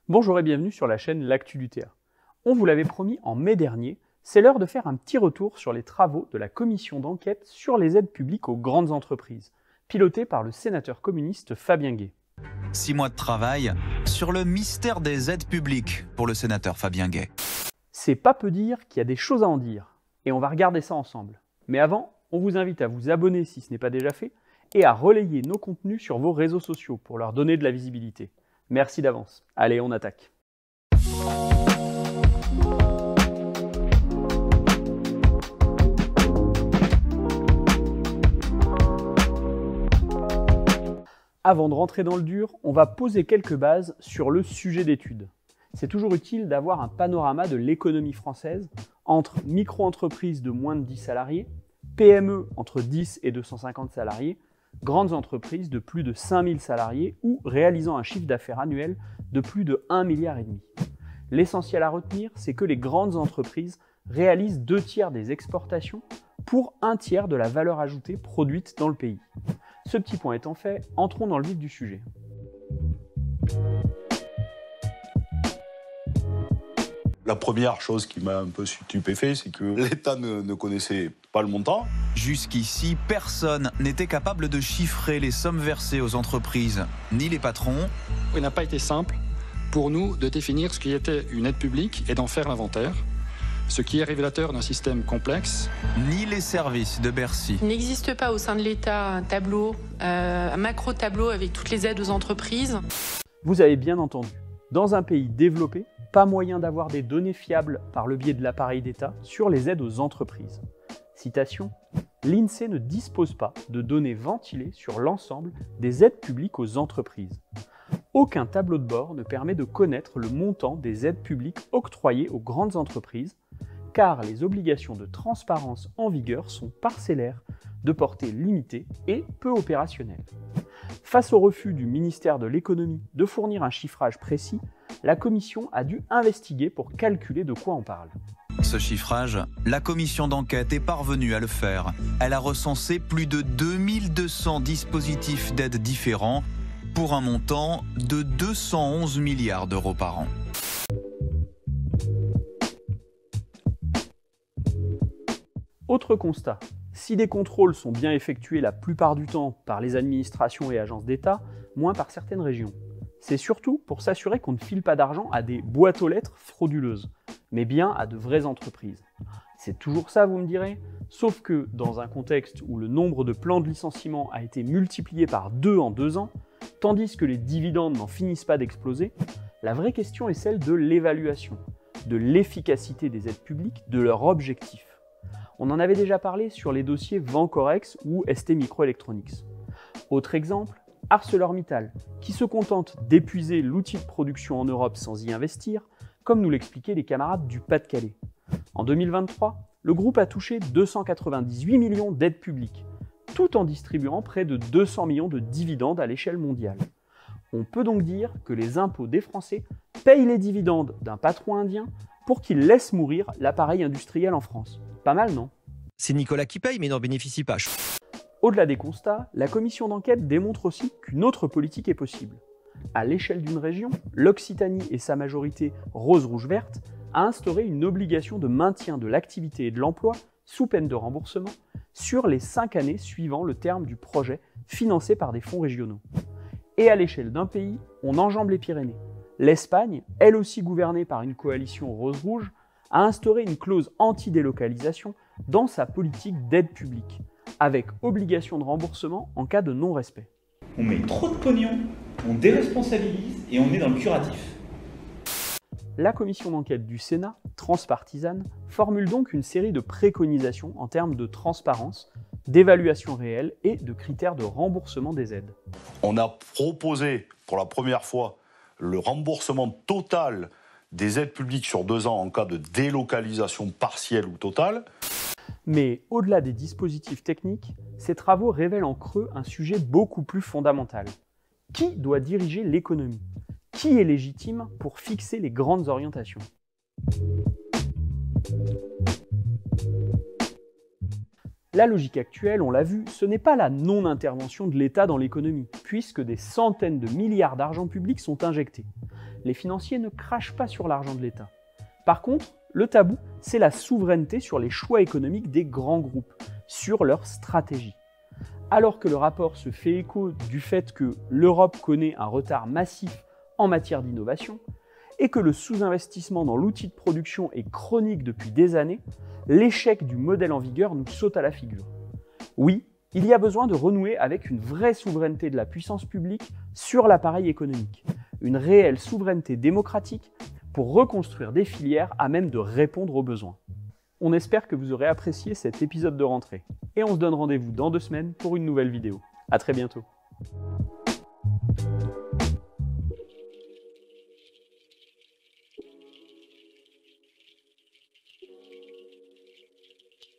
Bonjour et bienvenue sur la chaîne L'Actu du TA. On vous l'avait promis en mai dernier, c'est l'heure de faire un petit retour sur les travaux de la commission d'enquête sur les aides publiques aux grandes entreprises, pilotée par le sénateur communiste Fabien Gay. 6 mois de travail sur le mystère des aides publiques pour le sénateur Fabien Gay. C'est pas peu dire qu'il y a des choses à en dire, et on va regarder ça ensemble. Mais avant, on vous invite à vous abonner si ce n'est pas déjà fait, et à relayer nos contenus sur vos réseaux sociaux pour leur donner de la visibilité. Merci d'avance. Allez, on attaque. Avant de rentrer dans le dur, on va poser quelques bases sur le sujet d'étude. C'est toujours utile d'avoir un panorama de l'économie française entre micro-entreprises de moins de 10 salariés, PME entre 10 et 250 salariés, grandes entreprises de plus de 5000 salariés ou réalisant un chiffre d'affaires annuel de plus de 1,5 milliard. L'essentiel à retenir, c'est que les grandes entreprises réalisent 2/3 des exportations pour 1/3 de la valeur ajoutée produite dans le pays. Ce petit point étant fait, entrons dans le vif du sujet. La première chose qui m'a un peu stupéfait, c'est que l'État ne connaissait pas le montant. Jusqu'ici, personne n'était capable de chiffrer les sommes versées aux entreprises, ni les patrons. Il n'a pas été simple pour nous de définir ce qui était une aide publique et d'en faire l'inventaire, ce qui est révélateur d'un système complexe. Ni les services de Bercy. Il n'existe pas au sein de l'État un tableau, un macro-tableau avec toutes les aides aux entreprises. Vous avez bien entendu, dans un pays développé, pas moyen d'avoir des données fiables par le biais de l'appareil d'État sur les aides aux entreprises. Citation, « L'INSEE ne dispose pas de données ventilées sur l'ensemble des aides publiques aux entreprises. Aucun tableau de bord ne permet de connaître le montant des aides publiques octroyées aux grandes entreprises, car les obligations de transparence en vigueur sont parcellaires, de portée limitée et peu opérationnelles. » Face au refus du ministère de l'Économie de fournir un chiffrage précis, la commission a dû investiguer pour calculer de quoi on parle. Ce chiffrage, la commission d'enquête est parvenue à le faire. Elle a recensé plus de 2200 dispositifs d'aide différents pour un montant de 211 milliards d'euros par an. Autre constat, si des contrôles sont bien effectués la plupart du temps par les administrations et agences d'État, moins par certaines régions. C'est surtout pour s'assurer qu'on ne file pas d'argent à des boîtes aux lettres frauduleuses, mais bien à de vraies entreprises. C'est toujours ça, vous me direz? Sauf que, dans un contexte où le nombre de plans de licenciement a été multiplié par 2 en 2 ans, tandis que les dividendes n'en finissent pas d'exploser, la vraie question est celle de l'évaluation, de l'efficacité des aides publiques, de leur objectif. On en avait déjà parlé sur les dossiers Vencorex ou STMicroelectronics. Autre exemple, ArcelorMittal, qui se contente d'épuiser l'outil de production en Europe sans y investir, comme nous l'expliquaient les camarades du Pas-de-Calais. En 2023, le groupe a touché 298 millions d'aides publiques, tout en distribuant près de 200 millions de dividendes à l'échelle mondiale. On peut donc dire que les impôts des Français payent les dividendes d'un patron indien pour qu'il laisse mourir l'appareil industriel en France. Pas mal, non? C'est Nicolas qui paye, mais n'en bénéficie pas. Au-delà des constats, la commission d'enquête démontre aussi qu'une autre politique est possible. À l'échelle d'une région, l'Occitanie et sa majorité rose-rouge-verte a instauré une obligation de maintien de l'activité et de l'emploi, sous peine de remboursement, sur les 5 années suivant le terme du projet financé par des fonds régionaux. Et à l'échelle d'un pays, on enjambe les Pyrénées. L'Espagne, elle aussi gouvernée par une coalition rose-rouge, a instauré une clause anti-délocalisation dans sa politique d'aide publique, avec obligation de remboursement en cas de non-respect. On met trop de pognon, on déresponsabilise et on est dans le curatif. La commission d'enquête du Sénat, transpartisane, formule donc une série de préconisations en termes de transparence, d'évaluation réelle et de critères de remboursement des aides. On a proposé pour la première fois le remboursement total des aides publiques sur 2 ans en cas de délocalisation partielle ou totale. Mais au-delà des dispositifs techniques, ces travaux révèlent en creux un sujet beaucoup plus fondamental. Qui doit diriger l'économie? Qui est légitime pour fixer les grandes orientations? La logique actuelle, on l'a vu, ce n'est pas la non-intervention de l'État dans l'économie, puisque des centaines de milliards d'argent public sont injectés. les financiers ne crachent pas sur l'argent de l'État. Par contre, le tabou, c'est la souveraineté sur les choix économiques des grands groupes, sur leur stratégie. Alors que le rapport se fait écho du fait que l'Europe connaît un retard massif en matière d'innovation, et que le sous-investissement dans l'outil de production est chronique depuis des années, l'échec du modèle en vigueur nous saute à la figure. Oui, il y a besoin de renouer avec une vraie souveraineté de la puissance publique sur l'appareil économique, une réelle souveraineté démocratique pour reconstruire des filières à même de répondre aux besoins. On espère que vous aurez apprécié cet épisode de rentrée, et on se donne rendez-vous dans 2 semaines pour une nouvelle vidéo. À très bientôt.